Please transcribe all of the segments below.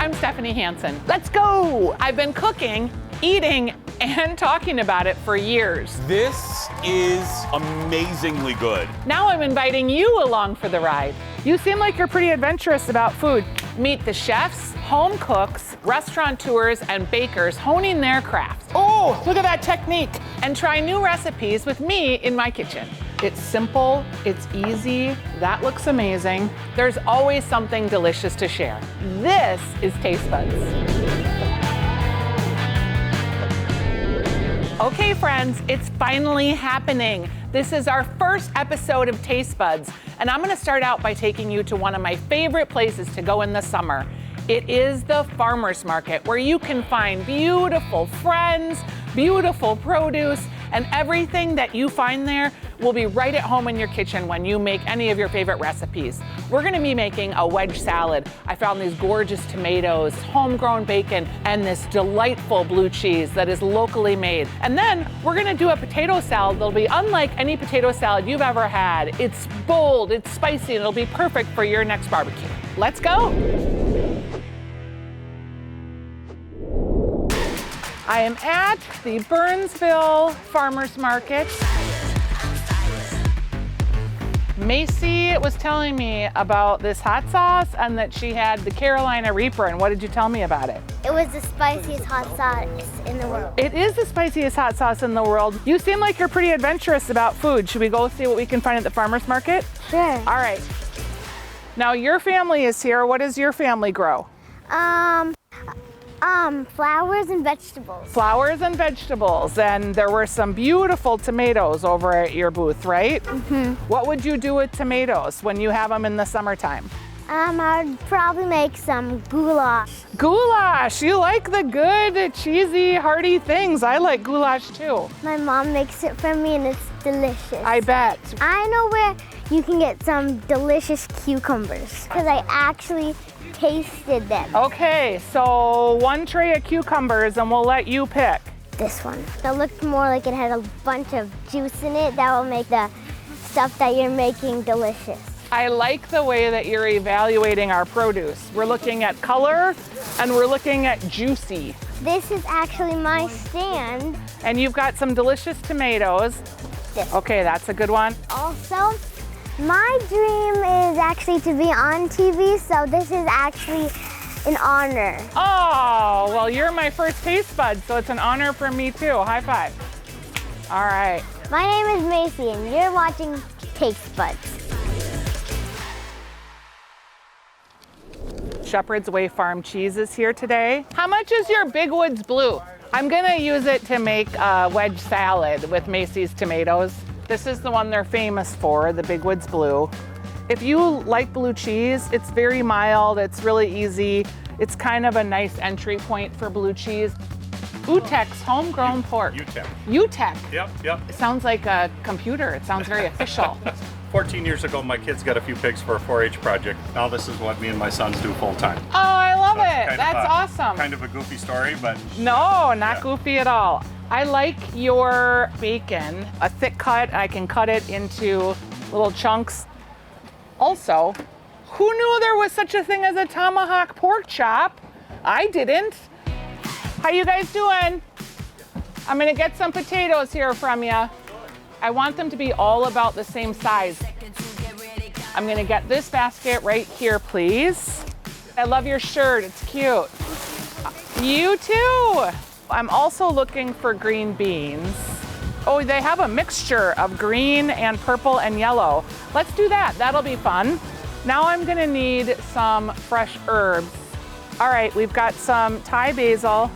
I'm Stephanie Hansen. Let's go! I've been cooking, eating, and talking about it for years. This is amazingly good. Now I'm inviting you along for the ride. You seem like you're pretty adventurous about food. Meet the chefs, home cooks, restaurateurs, and bakers honing their crafts. Oh, look at that technique. And try new recipes with me in my kitchen. It's simple, it's easy, that looks amazing. There's always something delicious to share. This is Taste Buds. Okay, friends, it's finally happening. This is our first episode of Taste Buds, and I'm gonna start out by taking you to one of my favorite places to go in the summer. It is the farmers market, where you can find beautiful friends, beautiful produce, and everything that you find there will be right at home in your kitchen when you make any of your favorite recipes. We're gonna be making a wedge salad. I found these gorgeous tomatoes, homegrown bacon, and this delightful blue cheese that is locally made. And then we're gonna do a potato salad that'll be unlike any potato salad you've ever had. It's bold, it's spicy, and it'll be perfect for your next barbecue. Let's go. I am at the Burnsville Farmers Market. Macy was telling me about this hot sauce and that she had the Carolina Reaper, and what did you tell me about it? It was the spiciest hot sauce in the world. It is the spiciest hot sauce in the world. You seem like you're pretty adventurous about food. Should we go see what we can find at the farmer's market? Sure. All right. Now your family is here. What does your family grow? Flowers and vegetables. Flowers and vegetables, and there were some beautiful tomatoes over at your booth, right? Mm-hmm. What would you do with tomatoes when you have them in the summertime? I'd probably make some goulash. Goulash, you like the good, cheesy, hearty things. I like goulash too. My mom makes it for me and it's delicious. I bet. I know where you can get some delicious cucumbers because I actually tasted them. Okay, so 1 tray of cucumbers and we'll let you pick. This one. That looked more like it had a bunch of juice in it. That will make the stuff that you're making delicious. I like the way that you're evaluating our produce. We're looking at color and we're looking at juicy. This is actually my stand. And you've got some delicious tomatoes. This. Okay, that's a good one. Also, my dream is actually to be on TV, so this is actually an honor. Oh, well, you're my first taste bud, so it's an honor for me too. High five. All right. My name is Macy, and you're watching Taste Buds. Shepherd's Way Farm cheese is here today. How much is your Big Woods Blue? I'm gonna use it to make a wedge salad with Macy's tomatoes. This is the one they're famous for, the Big Woods Blue. If you like blue cheese, it's very mild, it's really easy. It's kind of a nice entry point for blue cheese. Utecht Home Grown pork. Utecht. Utecht. Yep. It sounds like a computer. It sounds very official. 14 years ago, my kids got a few pigs for a 4-H project. Now this is what me and my sons do full time. Oh, I love So it. That's awesome. Kind of a goofy story, but No, not Yeah. goofy at all. I like your bacon, a thick cut. I can cut it into little chunks. Also, who knew there was such a thing as a tomahawk pork chop? I didn't. How you guys doing? I'm gonna get some potatoes here from you. I want them to be all about the same size. I'm gonna get this basket right here, please. I love your shirt, it's cute. You too. I'm also looking for green beans. Oh, they have a mixture of green and purple and yellow. Let's do that, that'll be fun. Now I'm gonna need some fresh herbs. All right, we've got some Thai basil.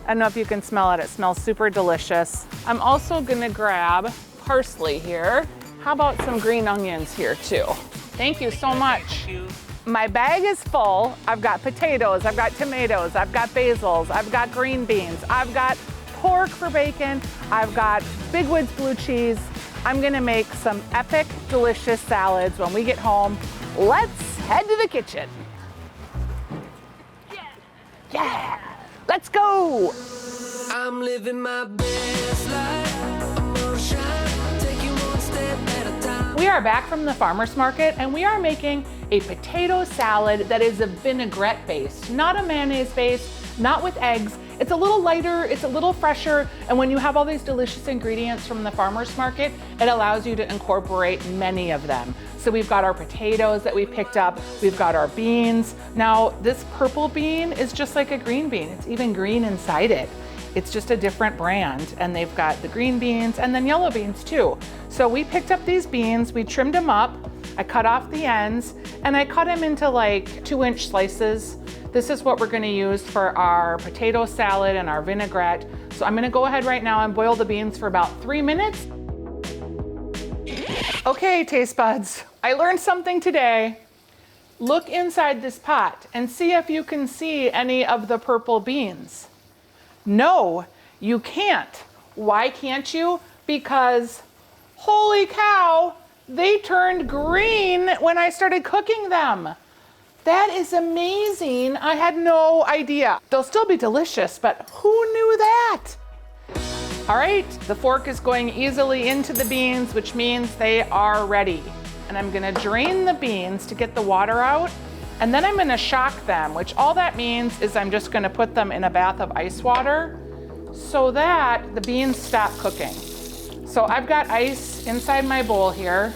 I don't know if you can smell it, it smells super delicious. I'm also gonna grab parsley here. How about some green onions here too? Thank you so much. My bag is full. I've got potatoes, I've got tomatoes, I've got basils, I've got green beans, I've got pork for bacon, I've got Big Woods blue cheese. I'm gonna make some epic, delicious salads when we get home. Let's head to the kitchen. Yeah, let's go. I'm living my best life. Emotion, taking one step at a time. We are back from the farmer's market and we are making a potato salad that is a vinaigrette based, not a mayonnaise based, not with eggs. It's a little lighter, it's a little fresher, and when you have all these delicious ingredients from the farmer's market, it allows you to incorporate many of them. So we've got our potatoes that we picked up, we've got our beans. Now this purple bean is just like a green bean, it's even green inside it. It's just a different brand, and they've got the green beans and then yellow beans too. So we picked up these beans, we trimmed them up, I cut off the ends, and I cut them into like 2-inch slices. This is what we're gonna use for our potato salad and our vinaigrette. So I'm gonna go ahead right now and boil the beans for about 3 minutes. Okay, taste buds, I learned something today. Look inside this pot and see if you can see any of the purple beans. No, you can't. Why can't you? Because, holy cow, they turned green when I started cooking them. That is amazing. I had no idea. They'll still be delicious, but who knew that? All right, the fork is going easily into the beans, which means they are ready. And I'm gonna drain the beans to get the water out, and then I'm gonna shock them, which all that means is I'm just gonna put them in a bath of ice water so that the beans stop cooking. So I've got ice inside my bowl here,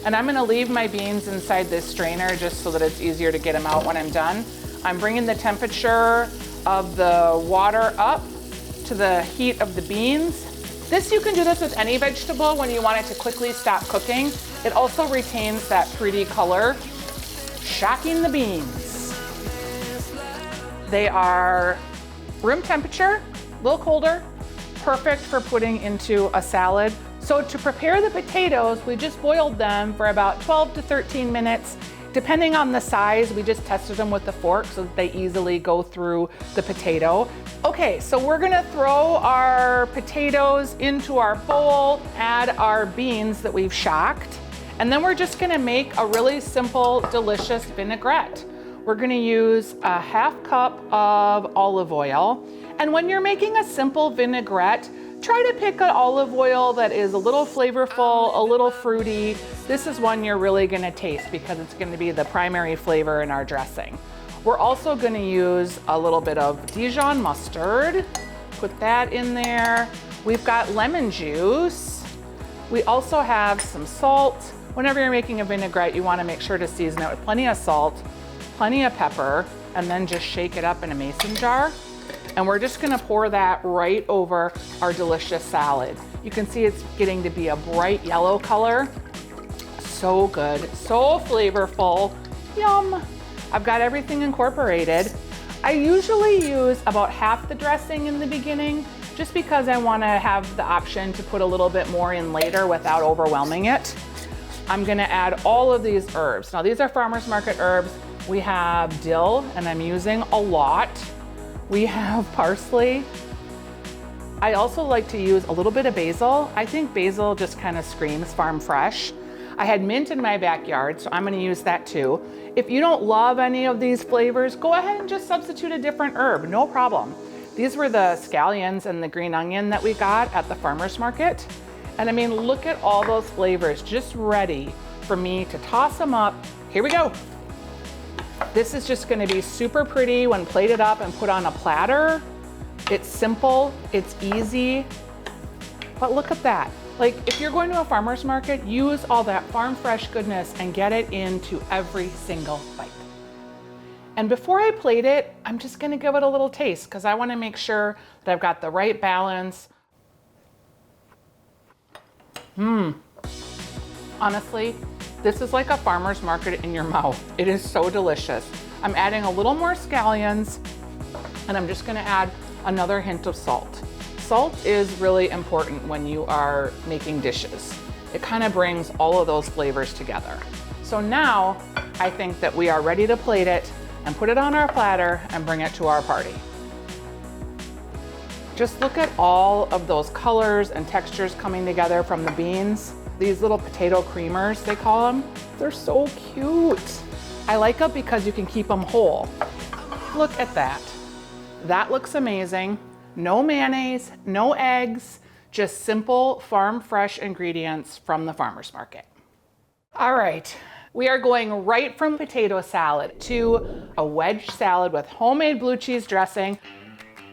and I'm gonna leave my beans inside this strainer just so that it's easier to get them out when I'm done. I'm bringing the temperature of the water up to the heat of the beans. You can do this with any vegetable when you want it to quickly stop cooking. It also retains that pretty color. Shocking the beans. They are room temperature, a little colder, perfect for putting into a salad. So to prepare the potatoes, we just boiled them for about 12 to 13 minutes. Depending on the size, we just tested them with the fork so that they easily go through the potato. Okay, so we're gonna throw our potatoes into our bowl, add our beans that we've shocked, and then we're just gonna make a really simple, delicious vinaigrette. We're gonna use a 1/2 cup of olive oil. And when you're making a simple vinaigrette, try to pick an olive oil that is a little flavorful, a little fruity. This is one you're really gonna taste because it's gonna be the primary flavor in our dressing. We're also gonna use a little bit of Dijon mustard. Put that in there. We've got lemon juice. We also have some salt. Whenever you're making a vinaigrette, you wanna make sure to season it with plenty of salt, plenty of pepper, and then just shake it up in a mason jar. And we're just gonna pour that right over our delicious salad. You can see it's getting to be a bright yellow color. So good, so flavorful, yum. I've got everything incorporated. I usually use about half the dressing in the beginning, just because I wanna have the option to put a little bit more in later without overwhelming it. I'm gonna add all of these herbs. Now these are farmer's market herbs. We have dill, and I'm using a lot. We have parsley. I also like to use a little bit of basil. I think basil just kind of screams farm fresh. I had mint in my backyard, so I'm gonna use that too. If you don't love any of these flavors, go ahead and just substitute a different herb, no problem. These were the scallions and the green onion that we got at the farmer's market. And I mean, look at all those flavors just ready for me to toss them up. Here we go. This is just gonna be super pretty when plated up and put on a platter. It's simple, it's easy, but look at that. Like, if you're going to a farmer's market, use all that farm fresh goodness and get it into every single bite. And before I plate it, I'm just gonna give it a little taste because I wanna make sure that I've got the right balance. Honestly, this is like a farmer's market in your mouth. It is so delicious. I'm adding a little more scallions, and I'm just gonna add another hint of salt. Salt is really important when you are making dishes. It kind of brings all of those flavors together. So now I think that we are ready to plate it and put it on our platter and bring it to our party. Just look at all of those colors and textures coming together from the beans. These little potato creamers, they call them. They're so cute. I like them because you can keep them whole. Look at that. That looks amazing. No mayonnaise, no eggs, just simple farm fresh ingredients from the farmer's market. All right, We are going right from potato salad to a wedge salad with homemade blue cheese dressing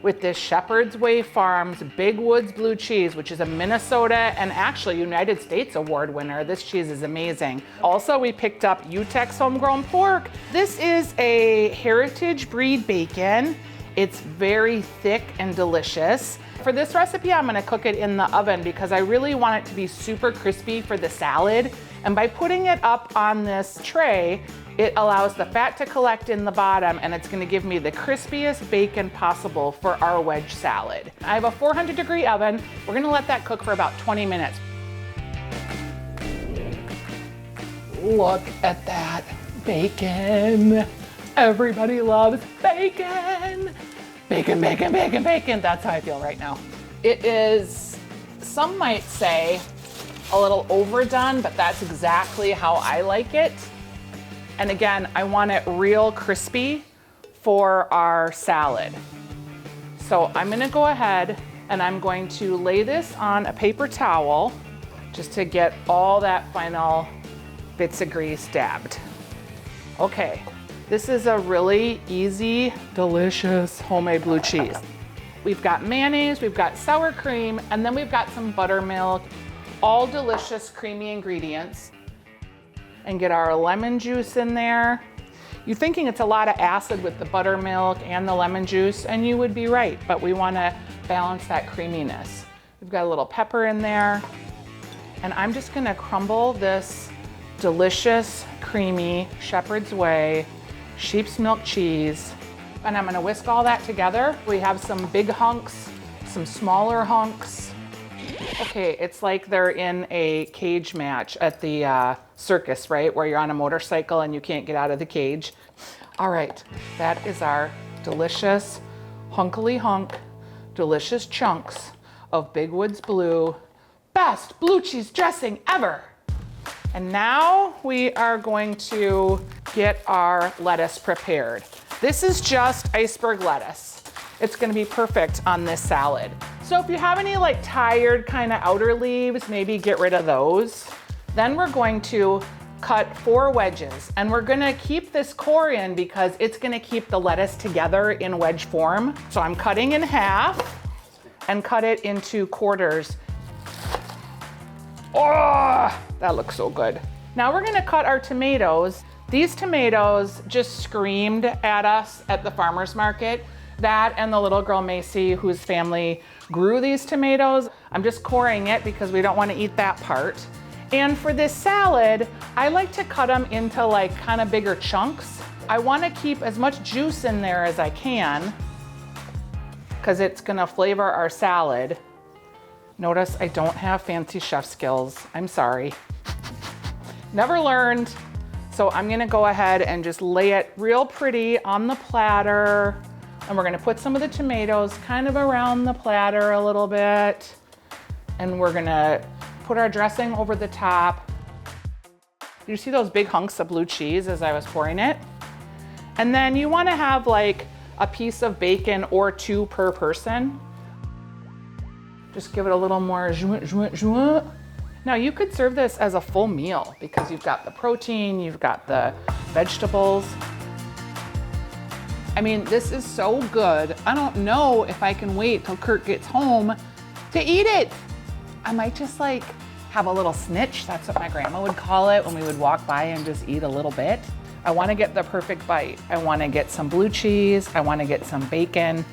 with this Shepherd's Way Farms Big Woods blue cheese, which is a Minnesota and actually United States award winner. This cheese is amazing. Also, we picked up Utecht Home Grown pork. This is a heritage breed bacon. It's very thick and delicious. For this recipe, I'm gonna cook it in the oven because I really want it to be super crispy for the salad. And by putting it up on this tray, it allows the fat to collect in the bottom and it's gonna give me the crispiest bacon possible for our wedge salad. I have a 400-degree oven. We're gonna let that cook for about 20 minutes. Look at that bacon. Everybody loves bacon. Bacon, bacon, bacon, bacon. That's how I feel right now. It is, some might say, a little overdone, but that's exactly how I like it. And again, I want it real crispy for our salad. So I'm gonna go ahead and I'm going to lay this on a paper towel just to get all that final bits of grease dabbed. Okay, this is a really easy, delicious homemade blue cheese. We've got mayonnaise, we've got sour cream, and then we've got some buttermilk, all delicious creamy ingredients. And get our lemon juice in there. You're thinking it's a lot of acid with the buttermilk and the lemon juice, and you would be right, but we wanna balance that creaminess. We've got a little pepper in there, and I'm just gonna crumble this delicious, creamy Shepherd's Way sheep's milk cheese, and I'm gonna whisk all that together. We have some big hunks, some smaller hunks. Okay, it's like they're in a cage match at the circus, right? Where you're on a motorcycle and you can't get out of the cage. All right, that is our delicious, hunkily hunk, delicious chunks of Big Woods Blue, best blue cheese dressing ever. And now we are going to get our lettuce prepared. This is just iceberg lettuce. It's gonna be perfect on this salad. So if you have any like tired kind of outer leaves, maybe get rid of those. Then we're going to cut 4 wedges and we're gonna keep this core in because it's gonna keep the lettuce together in wedge form. So I'm cutting in half and cut it into quarters. Oh, that looks so good. Now we're gonna cut our tomatoes. These tomatoes just screamed at us at the farmer's market. That and the little girl Macy, whose family grew these tomatoes. I'm just coring it because we don't want to eat that part. And for this salad, I like to cut them into like kind of bigger chunks. I want to keep as much juice in there as I can because it's gonna flavor our salad. Notice I don't have fancy chef skills. I'm sorry. Never learned. So I'm gonna go ahead and just lay it real pretty on the platter. And we're gonna put some of the tomatoes kind of around the platter a little bit. And we're gonna put our dressing over the top. You see those big hunks of blue cheese as I was pouring it? And then you wanna have like a piece of bacon or 2 per person. Just give it a little more jouet, jouet, jouet. Now you could serve this as a full meal because you've got the protein, you've got the vegetables. I mean, this is so good. I don't know if I can wait till Kurt gets home to eat it. I might just like have a little snitch. That's what my grandma would call it when we would walk by and just eat a little bit. I wanna get the perfect bite. I wanna get some blue cheese, I wanna get some bacon,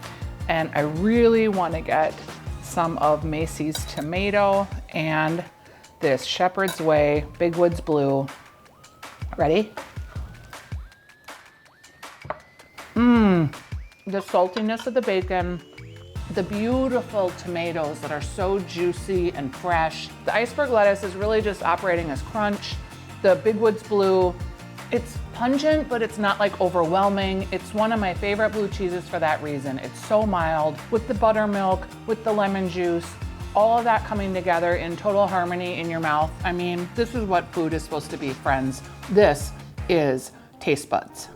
and I really wanna get some of Macy's tomato and this Shepherd's Way Big Woods Blue. Ready? The saltiness of the bacon, the beautiful tomatoes that are so juicy and fresh. The iceberg lettuce is really just operating as crunch. The Big Woods Blue, it's pungent, but it's not like overwhelming. It's one of my favorite blue cheeses for that reason. It's so mild with the buttermilk, with the lemon juice, all of that coming together in total harmony in your mouth. I mean, this is what food is supposed to be, friends. This is taste buds.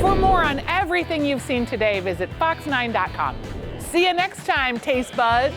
For more on everything you've seen today, visit fox9.com. See you next time, taste buds.